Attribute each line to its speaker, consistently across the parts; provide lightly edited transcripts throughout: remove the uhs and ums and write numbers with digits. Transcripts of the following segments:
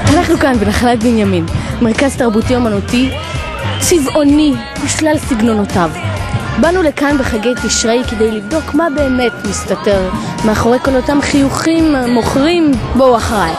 Speaker 1: אנחנו כאן בנחלת בנימין, מרכז תרבותי אומנותי צבעוני בשלל סגנונותיו. באנו לכאן בחגי תשרי כדי לבדוק מה באמת מסתתר מאחורי כל אותם חיוכים מוכרים. בואו אחריי.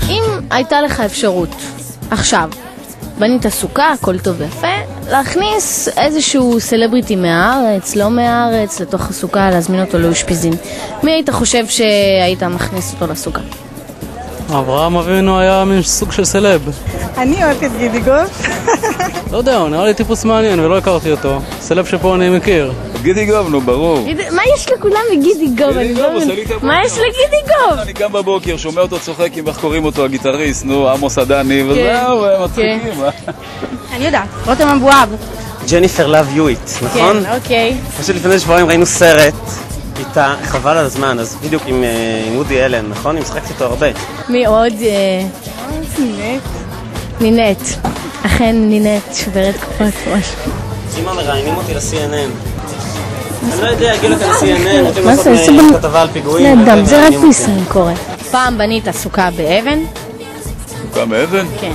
Speaker 1: אם הייתה לך אפשרות עכשיו, בנית סוכה, הכל טוב ויפה, להכניס איזשהו סלבריטי מהארץ, לא מהארץ, לתוך הסוכה, להזמין אותו לאושפיזין, מי היית חושב שהיית מכניס אותו לסוכה?
Speaker 2: אברהם אבינו היה מין סוג של סלב.
Speaker 3: אני אוהבת את גידי גוב.
Speaker 2: לא יודע, הוא נראה לי טיפוס מעניין ולא הכרתי אותו. סלב שפה אני מכיר.
Speaker 4: גידי גוב, נו, ברור.
Speaker 1: מה יש לכולם מגידי גוב? מה יש לגידי גוב?
Speaker 4: אני קם בבוקר, שומע אותו צוחק עם איך קוראים אותו, הגיטריסט, נו, עמוס עדני, וזהו, הם מצחיקים.
Speaker 3: אני יודעת, רותם אבואב.
Speaker 5: ג'ניפר לאב יואיט, נכון?
Speaker 1: כן, אוקיי.
Speaker 5: פשוט לפני שבועיים ראינו סרט איתה, חבל על הזמן, אז בדיוק עם וודי אלן, נכון? היא משחקת איתו הרבה.
Speaker 1: מי עוד?
Speaker 3: נינט.
Speaker 1: נינט. אכן נינט שוברת כוחות משהו.
Speaker 5: אמא מראיינים אותי ל-CNN. אני לא יודע, הגיעו לכאן ל-CNN, רוצים
Speaker 1: מה
Speaker 5: לעשות
Speaker 1: זה?
Speaker 5: כתבה על פיגועים.
Speaker 1: נדם, זה רק בישראל קורה. פעם בנית סוכה באבן?
Speaker 4: סוכה מאבן?
Speaker 1: כן.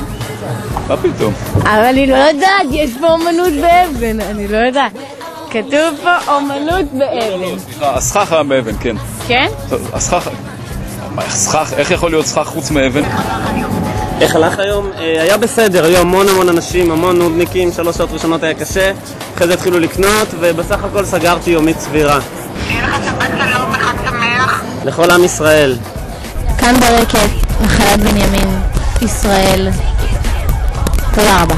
Speaker 4: מה פתאום?
Speaker 1: אבל אני לא יודעת, יש פה אומנות באבן, אני לא יודעת. כתוב פה אומנות באבן.
Speaker 4: סליחה, הסכך היה מאבן, כן.
Speaker 1: כן?
Speaker 4: הסכך... איך יכול להיות סכך חוץ מאבן?
Speaker 5: איך הלך היום? היה בסדר, היו המון אנשים, המון נודניקים, 3 שעות ראשונות היה קשה, אחרי זה התחילו לקנות, ובסך הכל סגרתי יומית סבירה.
Speaker 3: שיהיה לך שבת שלום, חג שמח.
Speaker 5: לכל עם ישראל.
Speaker 1: כאן ברקת, נחלת בנימין, ישראל. תודה רבה.